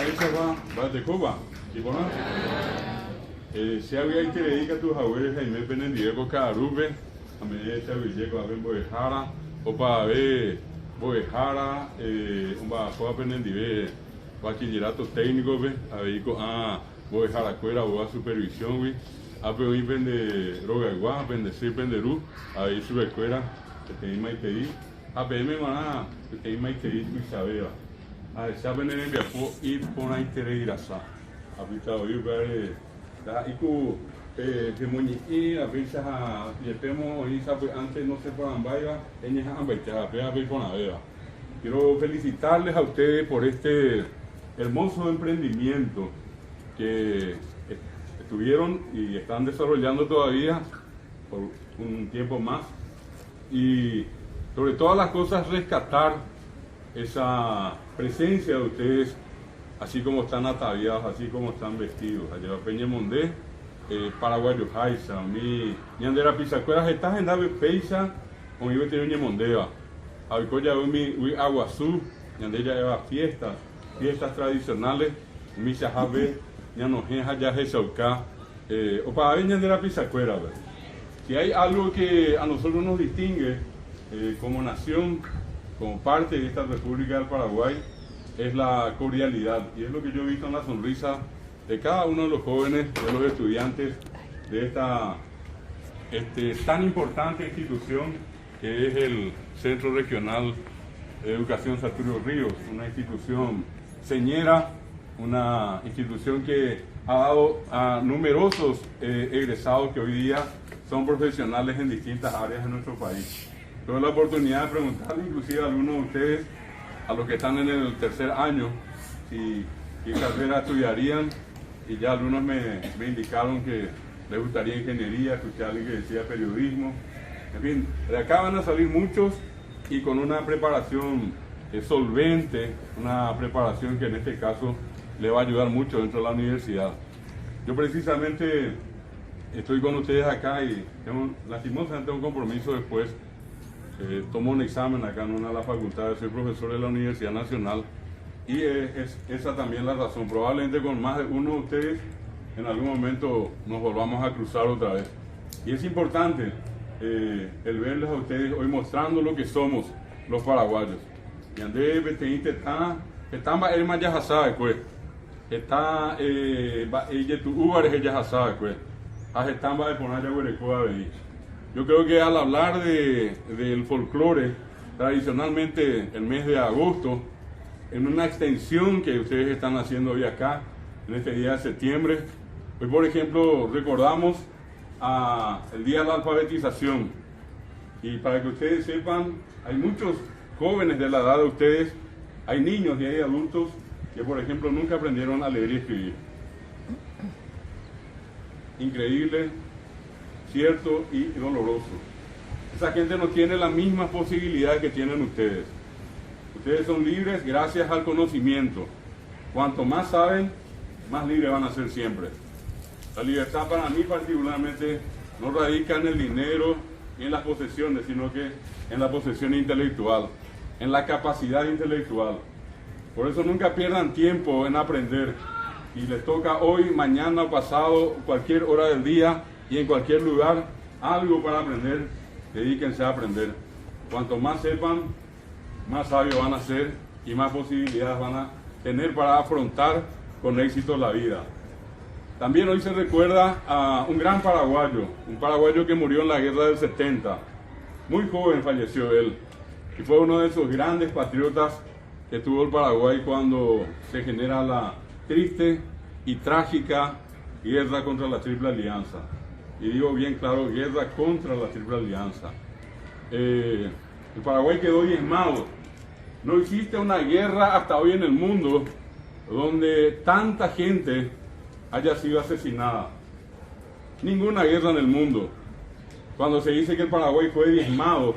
esa va de Cuba, ¿y por se había que dedicar tus abuelos Jaime Penendiego Carube, a medida que Villeco a ver Boejara, o para ver Boejara, un bajo a Penendive, bachillerato técnico, a ver Boejara Cuera, o a supervisión, a pedir vende Rogaguá, vende Sir Penderú, a ver su escuela, que te ima y pedí, a pedirme maná, que te ima y pedí tu Isabela. A esa veneno envió y por ahí te reirasa. A pita hoy ver da iku que muñequi a veces a yepemo y sabe antes no se puedan vaya en esa ambiente a ver con la vera. Quiero felicitarles a ustedes por este hermoso emprendimiento que estuvieron y están desarrollando todavía por un tiempo más y sobre todas las cosas rescatar esa presencia de ustedes, así como están ataviados, así como están vestidos. Allá Peña Mondé, Paraguayo Jaisa, mi Ñandera Pisacueras, estás en Dave Peisa, o mi vestido Mondeva. Abicoya mi Aguazú, Ñandera Eva fiestas tradicionales, mi Sajabe, Ñanojeja, Yajesauca, o para ver Ñandera Pisacueras. Si hay algo que a nosotros nos distingue como nación, como parte de esta República del Paraguay, es la cordialidad, y es lo que yo he visto en la sonrisa de cada uno de los jóvenes, de los estudiantes de esta tan importante institución que es el Centro Regional de Educación Saturio Ríos, una institución señera, una institución que ha dado a numerosos egresados que hoy día son profesionales en distintas áreas de nuestro país. Tuve la oportunidad de preguntarle inclusive a algunos de ustedes, a los que están en el tercer año, si qué carrera estudiarían, y ya algunos me indicaron que les gustaría ingeniería, escuché a alguien que decía periodismo. En fin, de acá van a salir muchos y con una preparación solvente, una preparación que en este caso le va a ayudar mucho dentro de la universidad. Yo precisamente estoy con ustedes acá y lastimosamente tengo un compromiso después. Tomo un examen acá en una de las facultades, soy profesor de la Universidad Nacional y es esa también la razón. Probablemente con más de uno de ustedes en algún momento nos volvamos a cruzar otra vez. Y es importante el verles a ustedes hoy mostrando lo que somos los paraguayos. Y andé, están más ya sabe, pues. Está ella tu uvares ella sabe, pues. Están de poner ya huerecoa venir. Yo creo que al hablar del folclore, tradicionalmente el mes de agosto, en una extensión que ustedes están haciendo hoy acá, en este día de septiembre, hoy por ejemplo recordamos el día de la alfabetización. Y para que ustedes sepan, hay muchos jóvenes de la edad de ustedes, hay niños y hay adultos que por ejemplo nunca aprendieron a leer y escribir. Increíble, cierto y doloroso. Esa gente no tiene las mismas posibilidades que tienen ustedes. Ustedes son libres gracias al conocimiento. Cuanto más saben, más libres van a ser siempre. La libertad para mí particularmente no radica en el dinero y en las posesiones, sino que en la posesión intelectual, en la capacidad intelectual. Por eso nunca pierdan tiempo en aprender. Y les toca hoy, mañana, pasado, cualquier hora del día y en cualquier lugar, algo para aprender, dedíquense a aprender. Cuanto más sepan, más sabios van a ser y más posibilidades van a tener para afrontar con éxito la vida. También hoy se recuerda a un gran paraguayo, un paraguayo que murió en la guerra del 70. Muy joven falleció él y fue uno de esos grandes patriotas que tuvo el Paraguay cuando se genera la triste y trágica guerra contra la Triple Alianza. Y digo bien claro, guerra contra la Triple Alianza. El Paraguay quedó diezmado. No existe una guerra hasta hoy en el mundo donde tanta gente haya sido asesinada. Ninguna guerra en el mundo. Cuando se dice que el Paraguay fue diezmado,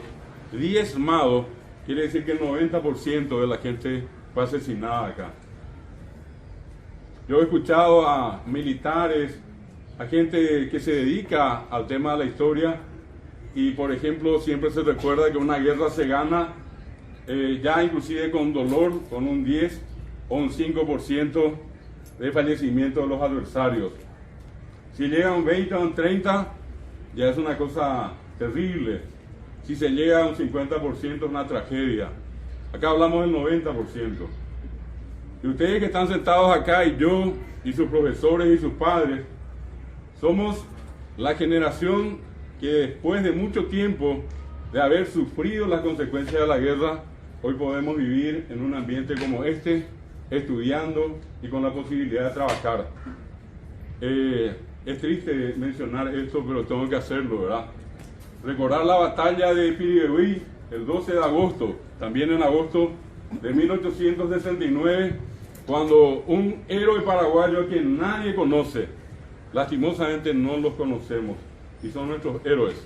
quiere decir que el 90% de la gente fue asesinada acá. Yo he escuchado a militares, a gente que se dedica al tema de la historia y, por ejemplo, siempre se recuerda que una guerra se gana ya inclusive con dolor, con un 10, o un 5% de fallecimiento de los adversarios. Si llega a un 20 o un 30, ya es una cosa terrible. Si se llega a un 50% es una tragedia. Acá hablamos del 90%. Y ustedes que están sentados acá, y yo, y sus profesores y sus padres, somos la generación que después de mucho tiempo de haber sufrido las consecuencias de la guerra, hoy podemos vivir en un ambiente como este, estudiando y con la posibilidad de trabajar. Es triste mencionar esto, pero tengo que hacerlo, ¿verdad? Recordar la batalla de Piribebuy el 12 de agosto, también en agosto de 1869, cuando un héroe paraguayo a quien nadie conoce, lastimosamente no los conocemos, y son nuestros héroes.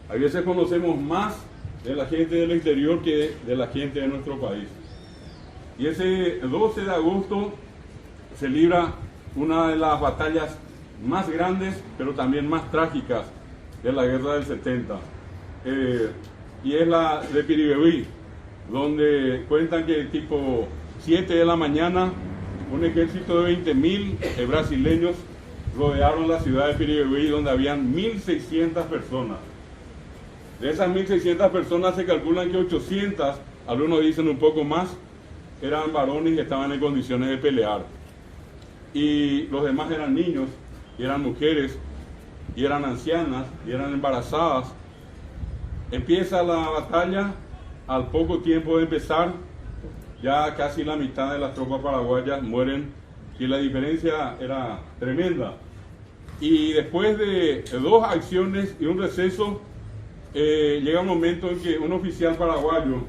A veces conocemos más de la gente del exterior que de la gente de nuestro país. Y ese 12 de agosto se libra una de las batallas más grandes, pero también más trágicas de la guerra del 70. Y es la de Piribebuy, donde cuentan que tipo 7 de la mañana, un ejército de 20.000 brasileños rodearon la ciudad de Piribebuy, donde habían 1.600 personas. De esas 1.600 personas se calculan que 800, algunos dicen un poco más, eran varones que estaban en condiciones de pelear. Y los demás eran niños, y eran mujeres, y eran ancianas, y eran embarazadas. Empieza la batalla, al poco tiempo de empezar, ya casi la mitad de las tropas paraguayas mueren, y la diferencia era tremenda. Y después de 2 acciones y un receso, llega un momento en que un oficial paraguayo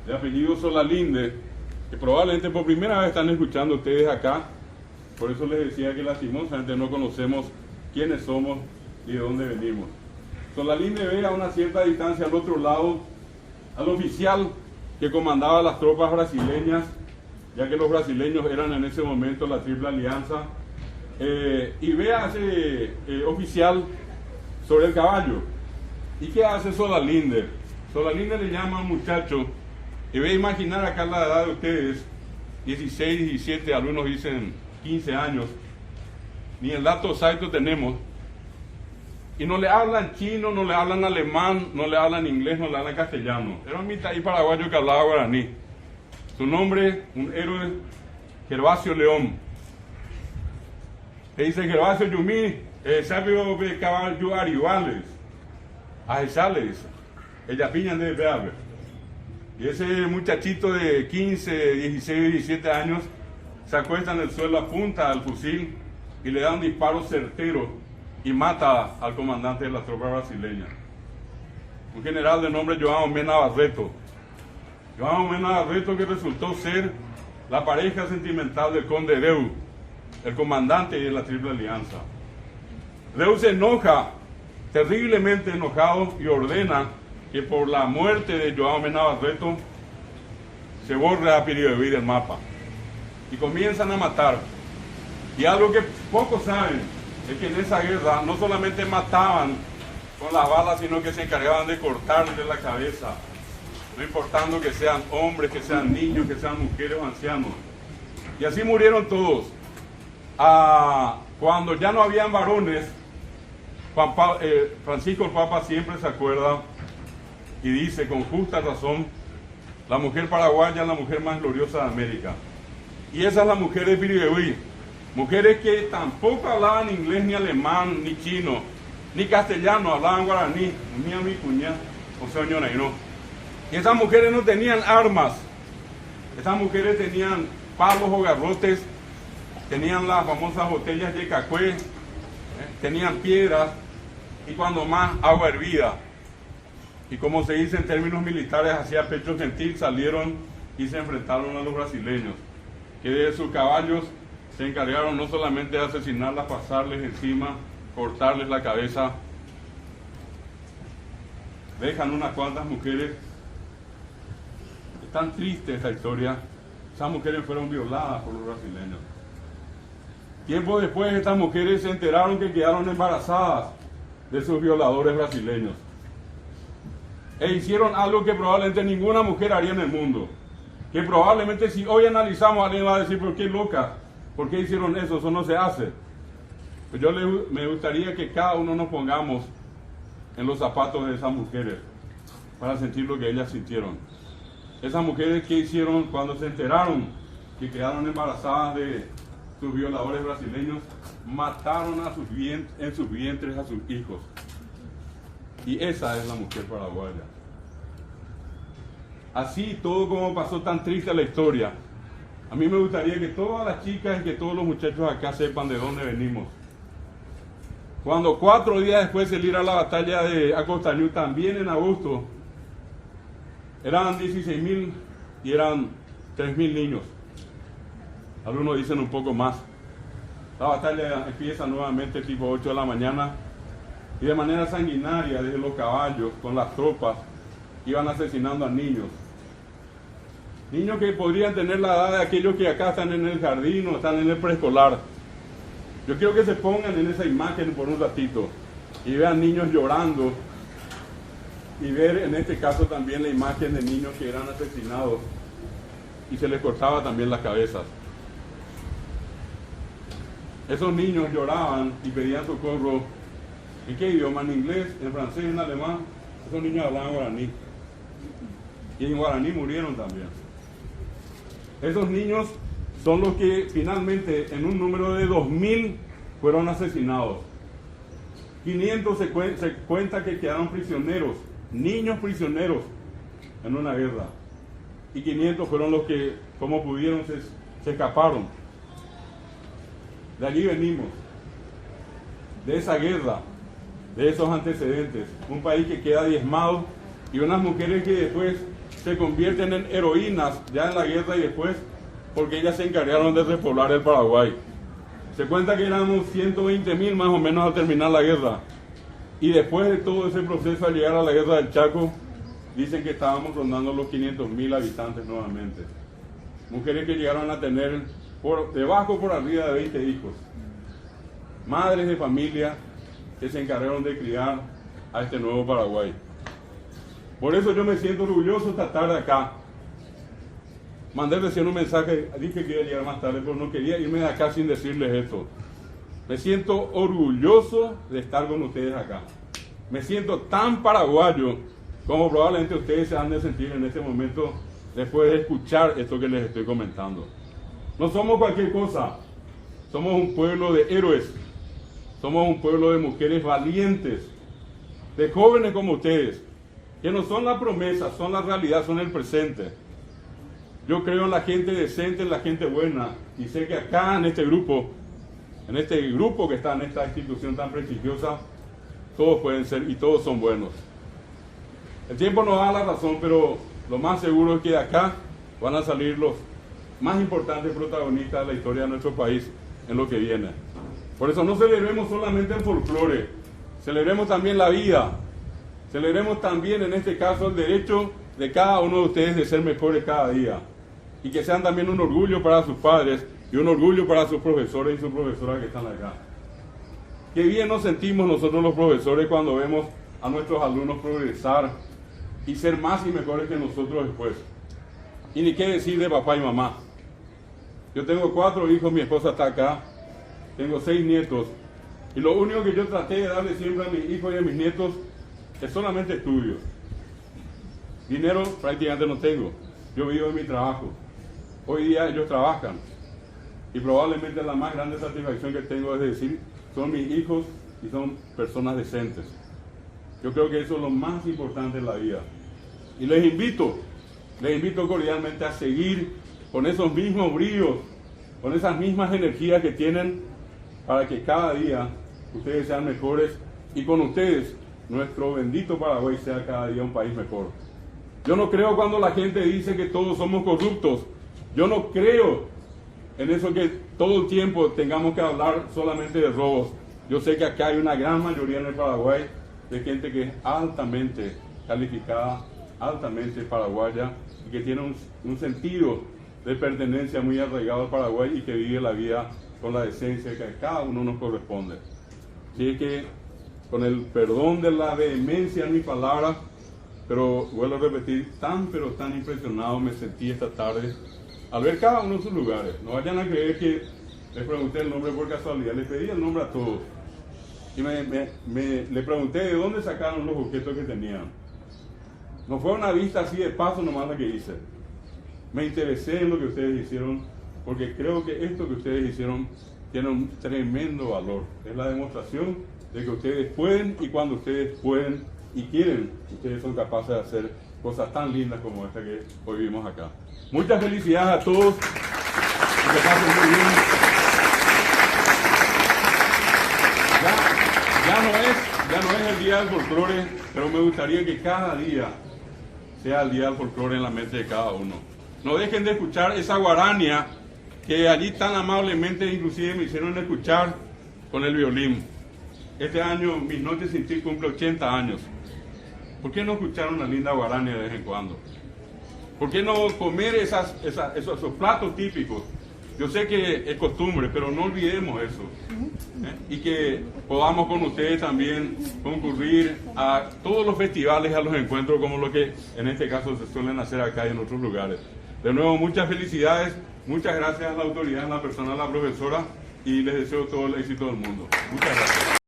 de apellido Solalinde, que probablemente por primera vez están escuchando ustedes acá, por eso les decía que lastimosamente no conocemos quiénes somos y de dónde venimos. Solalinde ve a una cierta distancia al otro lado al oficial que comandaba las tropas brasileñas, ya que los brasileños eran en ese momento la Triple Alianza, y ve a ese oficial sobre el caballo. ¿Y qué hace Solalinde? Solalinde le llama a un muchacho, y ve a imaginar acá la edad de ustedes, 16, 17, algunos dicen 15 años, ni el dato exacto tenemos, y no le hablan chino, no le hablan alemán, no le hablan inglés, no le hablan castellano. Era un mitaí paraguayo que hablaba guaraní. Su nombre, un héroe, Gervasio León. Le dice Gervasio Yumí, sabio de caballo Aribales, Ajesales, ella piñan de Beaver. Y ese muchachito de 15, 16, 17 años se acuesta en el suelo, apunta al fusil y le da un disparo certero y mata al comandante de las tropas brasileñas, un general de nombre João Mena Barreto. João Mena Barreto, que resultó ser la pareja sentimental del conde Deu, el comandante de la Triple Alianza. Deu se enoja, terriblemente enojado, y ordena que por la muerte de João Mena Barreto se borre a Piribebuy del mapa. Y comienzan a matar. Y algo que pocos saben es que en esa guerra no solamente mataban con las balas, sino que se encargaban de cortarle la cabeza, no importando que sean hombres, que sean niños, que sean mujeres o ancianos. Y así murieron todos. Cuando ya no habían varones, Francisco el Papa siempre se acuerda y dice con justa razón: la mujer paraguaya es la mujer más gloriosa de América. Y esa es la mujer de Piribebuy. Mujeres que tampoco hablaban inglés, ni alemán, ni chino, ni castellano, hablaban guaraní, mía mi cuña, o señora y no. Y esas mujeres no tenían armas, esas mujeres tenían palos o garrotes, tenían las famosas botellas de cacué, tenían piedras y cuando más agua hervida. Y como se dice en términos militares, hacía pecho gentil, salieron y se enfrentaron a los brasileños, que de sus caballos se encargaron no solamente de asesinarlas, pasarles encima, cortarles la cabeza. Dejan unas cuantas mujeres. Es tan triste esta historia. Esas mujeres fueron violadas por los brasileños. Tiempo después, estas mujeres se enteraron que quedaron embarazadas de sus violadores brasileños. E hicieron algo que probablemente ninguna mujer haría en el mundo. que probablemente si hoy analizamos alguien va a decir, ¿por qué loca? ¿Por qué hicieron eso? Eso no se hace. Pues me gustaría que cada uno nos pongamos en los zapatos de esas mujeres para sentir lo que ellas sintieron. Esas mujeres que hicieron cuando se enteraron que quedaron embarazadas de sus violadores brasileños, mataron en sus vientres a sus hijos. Y esa es la mujer paraguaya. Así todo como pasó tan triste la historia. A mí me gustaría que todas las chicas y que todos los muchachos acá sepan de dónde venimos. Cuando 4 días después de salir a la batalla de Acostañú, también en agosto, eran 16.000 y eran 3.000 niños. Algunos dicen un poco más. La batalla empieza nuevamente tipo 8 de la mañana y de manera sanguinaria desde los caballos con las tropas iban asesinando a niños. Niños que podrían tener la edad de aquellos que acá están en el jardín o están en el preescolar. Yo quiero que se pongan en esa imagen por un ratito y vean niños llorando y ver en este caso también la imagen de niños que eran asesinados y se les cortaba también las cabezas. Esos niños lloraban y pedían socorro. ¿En qué idioma? ¿En inglés? ¿En francés? ¿En alemán? Esos niños hablaban guaraní. Y en guaraní murieron también. Esos niños son los que finalmente en un número de 2.000 fueron asesinados. 500 se cuenta que quedaron prisioneros, niños prisioneros en una guerra. Y 500 fueron los que, como pudieron, se escaparon. De allí venimos, de esa guerra, de esos antecedentes. Un país que queda diezmado y unas mujeres que después se convierten en heroínas ya en la guerra y después porque ellas se encargaron de repoblar el Paraguay. Se cuenta que éramos 120.000 más o menos al terminar la guerra. Y después de todo ese proceso al llegar a la guerra del Chaco, dicen que estábamos rondando los 500.000 habitantes nuevamente. Mujeres que llegaron a tener debajo por arriba de 20 hijos. Madres de familia que se encargaron de criar a este nuevo Paraguay. Por eso yo me siento orgulloso esta tarde acá. Mandé recién un mensaje, dije que iba a llegar más tarde, pero no quería irme de acá sin decirles esto. Me siento orgulloso de estar con ustedes acá. Me siento tan paraguayo como probablemente ustedes se han de sentir en este momento después de escuchar esto que les estoy comentando. No somos cualquier cosa, somos un pueblo de héroes, somos un pueblo de mujeres valientes, de jóvenes como ustedes, que no son la promesa, son la realidad, son el presente. Yo creo en la gente decente, en la gente buena, y sé que acá en este grupo que está en esta institución tan prestigiosa, todos pueden ser y todos son buenos. El tiempo nos da la razón, pero lo más seguro es que de acá van a salir los más importantes protagonistas de la historia de nuestro país en lo que viene. Por eso no celebremos solamente el folclore, celebremos también la vida, celebremos también en este caso el derecho de cada uno de ustedes de ser mejores cada día y que sean también un orgullo para sus padres y un orgullo para sus profesores y sus profesoras que están acá. Qué bien nos sentimos nosotros los profesores cuando vemos a nuestros alumnos progresar y ser más y mejores que nosotros después. Y ni qué decir de papá y mamá. Yo tengo 4 hijos, mi esposa está acá, tengo 6 nietos, y lo único que yo traté de darle siempre a mis hijos y a mis nietos es solamente estudios. Dinero prácticamente no tengo, yo vivo en mi trabajo. Hoy día ellos trabajan, y probablemente la más grande satisfacción que tengo es decir, son mis hijos y son personas decentes. Yo creo que eso es lo más importante en la vida. Y les invito cordialmente a seguir con esos mismos bríos, con esas mismas energías que tienen para que cada día ustedes sean mejores y con ustedes nuestro bendito Paraguay sea cada día un país mejor. Yo no creo cuando la gente dice que todos somos corruptos. Yo no creo en eso que todo el tiempo tengamos que hablar solamente de robos. Yo sé que acá hay una gran mayoría en el Paraguay de gente que es altamente calificada, altamente paraguaya y que tiene un sentido de pertenencia muy arraigado al Paraguay y que vive la vida con la decencia que a cada uno nos corresponde. Así que, con el perdón de la vehemencia en mis palabras, pero vuelvo a repetir, pero tan impresionado me sentí esta tarde al ver cada uno de sus lugares. No vayan a creer que les pregunté el nombre por casualidad, les pedí el nombre a todos. Y le pregunté de dónde sacaron los objetos que tenían. No fue una vista así de paso nomás la que hice. Me interesé en lo que ustedes hicieron, porque creo que esto que ustedes hicieron tiene un tremendo valor. Es la demostración de que ustedes pueden, y cuando ustedes pueden y quieren, ustedes son capaces de hacer cosas tan lindas como esta que hoy vimos acá. Muchas felicidades a todos. Que pasen muy bien. Ya no es el día del folclore, pero me gustaría que cada día sea el día del folclore en la mente de cada uno. No dejen de escuchar esa guarania que allí tan amablemente inclusive me hicieron escuchar con el violín. Este año Mis Noches Sin Ti cumple 80 años. ¿Por qué no escuchar una linda guarania de vez en cuando? ¿Por qué no comer esos platos típicos? Yo sé que es costumbre, pero no olvidemos eso. Y que podamos con ustedes también concurrir a todos los festivales, a los encuentros como lo que en este caso se suelen hacer acá y en otros lugares. De nuevo, muchas felicidades, muchas gracias a la autoridad, en la persona de la profesora, y les deseo todo el éxito del mundo. Muchas gracias.